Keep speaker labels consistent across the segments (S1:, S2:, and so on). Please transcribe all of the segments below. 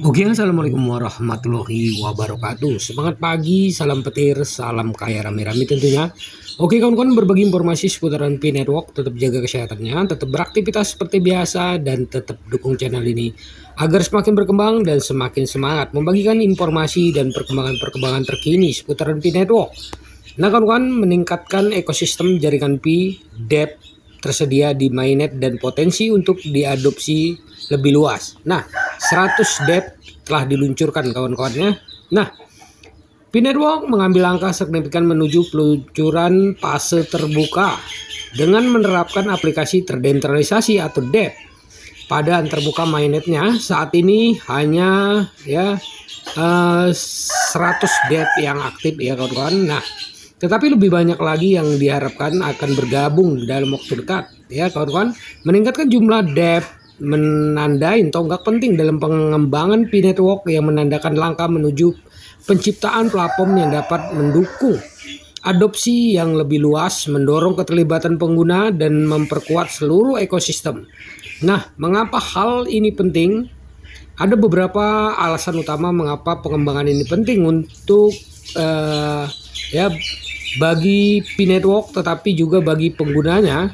S1: Oke, assalamualaikum warahmatullahi wabarakatuh. Semangat pagi, salam petir, salam kaya rame-rame tentunya. Oke kawan-kawan, berbagi informasi seputaran Pi Network. Tetap jaga kesehatannya, tetap beraktivitas seperti biasa, dan tetap dukung channel ini agar semakin berkembang dan semakin semangat membagikan informasi dan perkembangan-perkembangan terkini seputaran Pi Network. Nah kawan-kawan, meningkatkan ekosistem jaringan Pi, depth tersedia di mainnet dan potensi untuk diadopsi lebih luas. Nah, 100 depth telah diluncurkan kawan-kawannya. Nah, Pi Network mengambil langkah signifikan menuju peluncuran fase terbuka dengan menerapkan aplikasi terdesentralisasi atau depth pada terbuka mainnetnya. Saat ini hanya 100 depth yang aktif ya kawan-kawan. Nah, tetapi lebih banyak lagi yang diharapkan akan bergabung dalam waktu dekat ya kawan-kawan. Meningkatkan jumlah depth menandai tonggak penting dalam pengembangan Pi Network yang menandakan langkah menuju penciptaan platform yang dapat mendukung adopsi yang lebih luas, mendorong keterlibatan pengguna dan memperkuat seluruh ekosistem. Nah, mengapa hal ini penting? Ada beberapa alasan utama mengapa pengembangan ini penting untuk bagi Pi Network, tetapi juga bagi penggunanya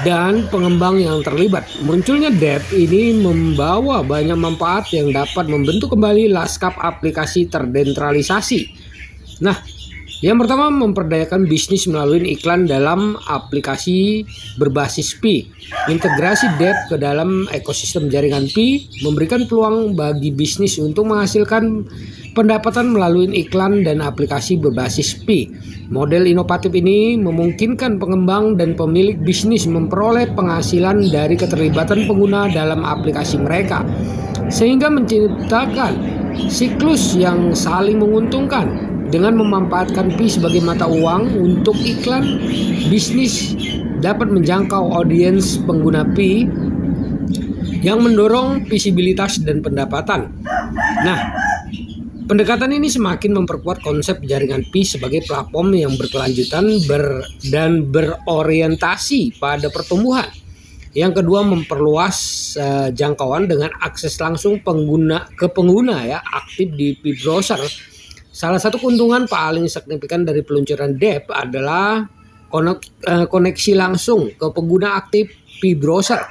S1: dan pengembang yang terlibat. Munculnya depth ini membawa banyak manfaat yang dapat membentuk kembali lanskap aplikasi terdesentralisasi. Nah, yang pertama, memperdayakan bisnis melalui iklan dalam aplikasi berbasis Pi. Integrasi depth ke dalam ekosistem jaringan Pi memberikan peluang bagi bisnis untuk menghasilkan pendapatan melalui iklan dan aplikasi berbasis Pi. Model inovatif ini memungkinkan pengembang dan pemilik bisnis memperoleh penghasilan dari keterlibatan pengguna dalam aplikasi mereka, sehingga menciptakan siklus yang saling menguntungkan. Dengan memanfaatkan Pi sebagai mata uang untuk iklan, bisnis dapat menjangkau audiens pengguna Pi yang mendorong visibilitas dan pendapatan. Nah, pendekatan ini semakin memperkuat konsep jaringan Pi sebagai platform yang berkelanjutan dan berorientasi pada pertumbuhan. Yang kedua, memperluas jangkauan dengan akses langsung pengguna ya aktif di Pi browser. Salah satu keuntungan paling signifikan dari peluncuran depth adalah koneksi langsung ke pengguna aktif Pi browser.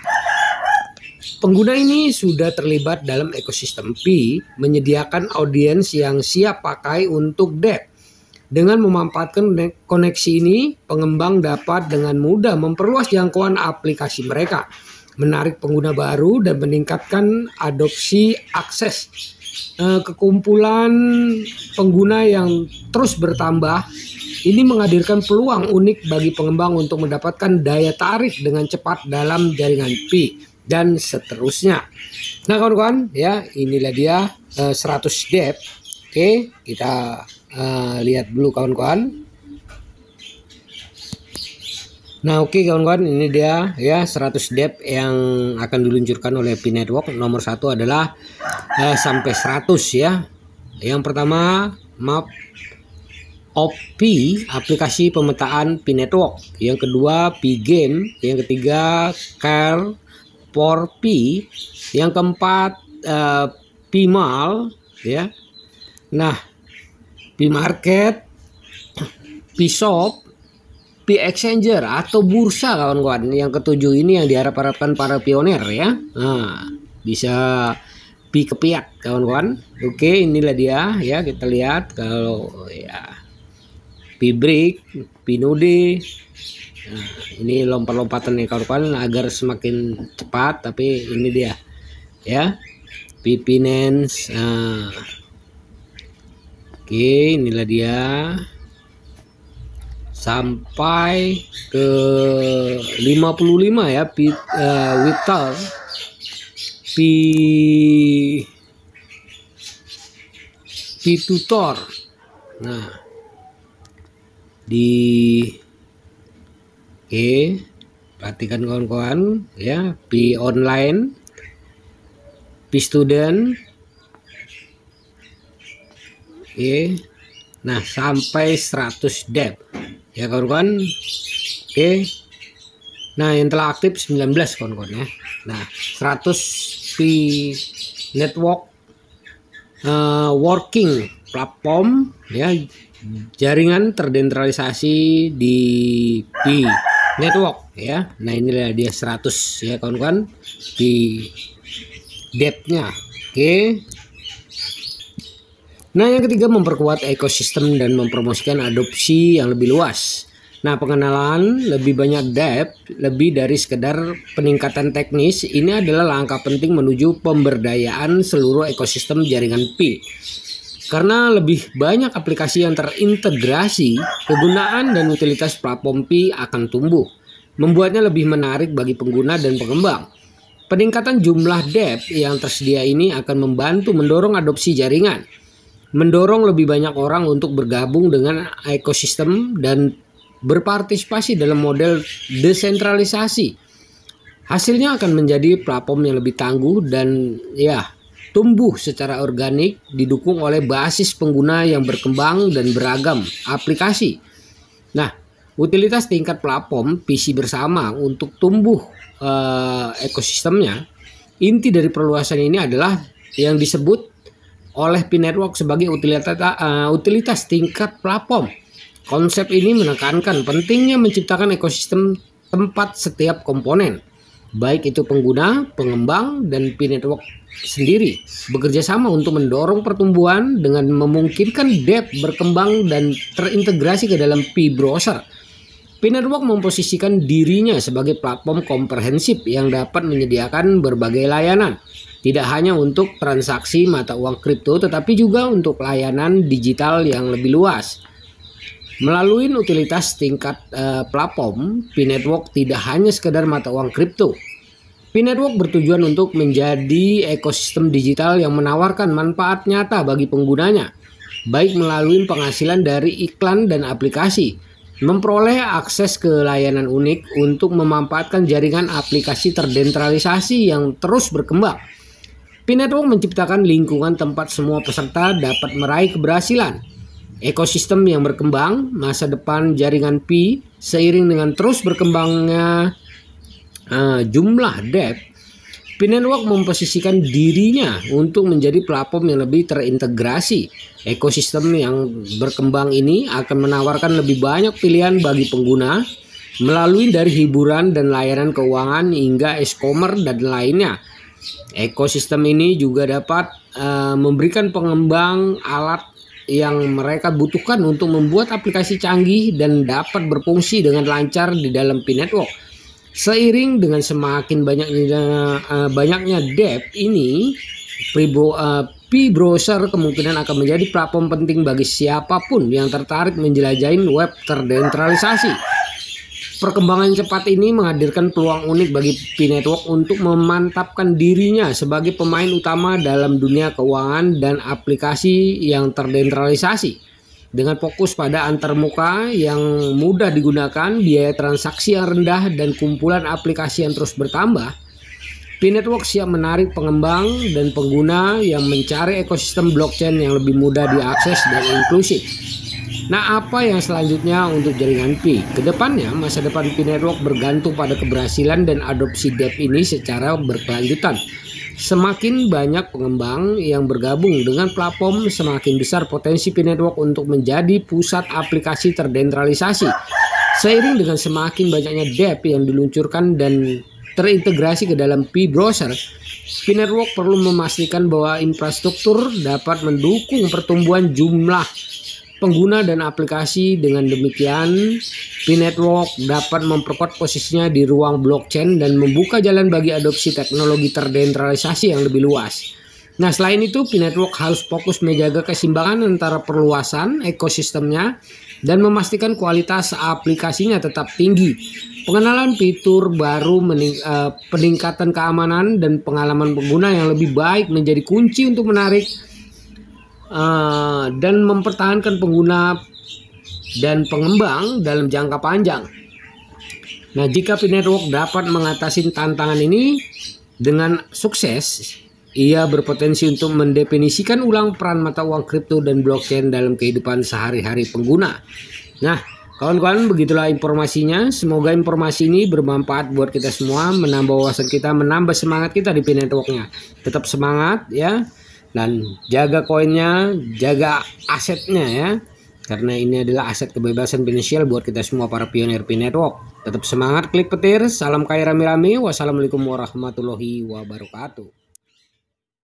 S1: Pengguna ini sudah terlibat dalam ekosistem Pi, menyediakan audiens yang siap pakai untuk depth. Dengan memanfaatkan koneksi ini, pengembang dapat dengan mudah memperluas jangkauan aplikasi mereka, menarik pengguna baru, dan meningkatkan adopsi akses. Kekumpulan pengguna yang terus bertambah ini menghadirkan peluang unik bagi pengembang untuk mendapatkan daya tarik dengan cepat dalam jaringan Pi dan seterusnya. Nah kawan-kawan ya, inilah dia 100 depth. Oke, kita lihat dulu kawan-kawan. Nah oke kawan-kawan, ini dia ya 100 depth yang akan diluncurkan oleh Pi Network. Nomor satu adalah sampai 100 ya. Yang pertama, map of Pi, aplikasi pemetaan Pi Network. Yang kedua, Pi Game. Yang ketiga, Care for Pi. Yang keempat, Pi Mall ya. Nah, Pi Market, Pi Shop, Pi Exchanger atau bursa kawan-kawan. Yang ketujuh ini yang diharap-harapkan para pioner ya. Nah, bisa Pi kepiak kawan-kawan. Oke, inilah dia ya, kita lihat kalau ya Pi Brick, Pi Node. Nah, ini lompat-lompatan nih kawan-kawan agar semakin cepat, tapi ini dia ya. Pi Finance. Nah, oke, inilah dia sampai ke 55 ya. Pi Vital, Pi Tutor. Nah, perhatikan kawan-kawan ya. Pi Online, Pi Student. Nah, sampai 100 depth ya kawan-kawan. Nah, yang telah aktif 19 kawan-kawan ya. Nah, 100 Pi network working platform ya, jaringan terdesentralisasi di Pi network ya. Nah inilah dia 100 ya kawan-kawan di depth-nya. Oke. Nah yang ketiga, memperkuat ekosistem dan mempromosikan adopsi yang lebih luas. Nah pengenalan lebih banyak depth, lebih dari sekedar peningkatan teknis, ini adalah langkah penting menuju pemberdayaan seluruh ekosistem jaringan Pi. Karena lebih banyak aplikasi yang terintegrasi, kegunaan dan utilitas platform Pi akan tumbuh, membuatnya lebih menarik bagi pengguna dan pengembang. Peningkatan jumlah depth yang tersedia ini akan membantu mendorong adopsi jaringan, mendorong lebih banyak orang untuk bergabung dengan ekosistem dan berpartisipasi dalam model desentralisasi. Hasilnya akan menjadi platform yang lebih tangguh dan ya tumbuh secara organik, didukung oleh basis pengguna yang berkembang dan beragam aplikasi. Nah, utilitas tingkat platform PC bersama untuk tumbuh ekosistemnya. Inti dari perluasan ini adalah yang disebut oleh Pi Network sebagai utilitas tingkat platform. Konsep ini menekankan pentingnya menciptakan ekosistem tempat setiap komponen, baik itu pengguna, pengembang, dan Pi Network sendiri bekerja sama untuk mendorong pertumbuhan dengan memungkinkan depth berkembang dan terintegrasi ke dalam Pi browser. Pi Network memposisikan dirinya sebagai platform komprehensif yang dapat menyediakan berbagai layanan, tidak hanya untuk transaksi mata uang kripto, tetapi juga untuk layanan digital yang lebih luas. Melalui utilitas tingkat platform, Pi Network tidak hanya sekedar mata uang kripto. Pi Network bertujuan untuk menjadi ekosistem digital yang menawarkan manfaat nyata bagi penggunanya, baik melalui penghasilan dari iklan dan aplikasi, memperoleh akses ke layanan unik untuk memanfaatkan jaringan aplikasi terdesentralisasi yang terus berkembang. Pi Network menciptakan lingkungan tempat semua peserta dapat meraih keberhasilan. Ekosistem yang berkembang, masa depan jaringan Pi seiring dengan terus berkembangnya jumlah depth. Pi Network memposisikan dirinya untuk menjadi platform yang lebih terintegrasi. Ekosistem yang berkembang ini akan menawarkan lebih banyak pilihan bagi pengguna melalui dari hiburan dan layanan keuangan hingga e-commerce dan lainnya. Ekosistem ini juga dapat memberikan pengembang alat yang mereka butuhkan untuk membuat aplikasi canggih dan dapat berfungsi dengan lancar di dalam Pi Network. Seiring dengan semakin banyaknya depth ini, Pi browser kemungkinan akan menjadi platform penting bagi siapapun yang tertarik menjelajahi web terdesentralisasi. Perkembangan cepat ini menghadirkan peluang unik bagi Pi Network untuk memantapkan dirinya sebagai pemain utama dalam dunia keuangan dan aplikasi yang terdesentralisasi. Dengan fokus pada antarmuka yang mudah digunakan, biaya transaksi yang rendah, dan kumpulan aplikasi yang terus bertambah, Pi Network siap menarik pengembang dan pengguna yang mencari ekosistem blockchain yang lebih mudah diakses dan inklusif. Nah, apa yang selanjutnya untuk jaringan Pi? Kedepannya, masa depan Pi Network bergantung pada keberhasilan dan adopsi depth ini secara berkelanjutan. Semakin banyak pengembang yang bergabung dengan platform, semakin besar potensi Pi Network untuk menjadi pusat aplikasi terdesentralisasi. Seiring dengan semakin banyaknya depth yang diluncurkan dan terintegrasi ke dalam Pi browser, Pi Network perlu memastikan bahwa infrastruktur dapat mendukung pertumbuhan jumlah pengguna dan aplikasi. Dengan demikian, Pi Network dapat memperkuat posisinya di ruang blockchain dan membuka jalan bagi adopsi teknologi terdesentralisasi yang lebih luas. Nah, selain itu, Pi Network harus fokus menjaga keseimbangan antara perluasan ekosistemnya dan memastikan kualitas aplikasinya tetap tinggi. Pengenalan fitur baru, peningkatan keamanan, dan pengalaman pengguna yang lebih baik menjadi kunci untuk menarik dan mempertahankan pengguna dan pengembang dalam jangka panjang. Nah, jika Pi Network dapat mengatasi tantangan ini dengan sukses, ia berpotensi untuk mendefinisikan ulang peran mata uang kripto dan blockchain dalam kehidupan sehari-hari pengguna. Nah, Kawan-kawan, begitulah informasinya. Semoga informasi ini bermanfaat buat kita semua, menambah wawasan kita, menambah semangat kita di P-Network-nya. Tetap semangat ya, dan jaga koinnya, jaga asetnya ya. Karena ini adalah aset kebebasan finansial buat kita semua para pionir P-Network. Tetap semangat, klik petir. Salam kaya rame-rame. Wassalamualaikum warahmatullahi wabarakatuh.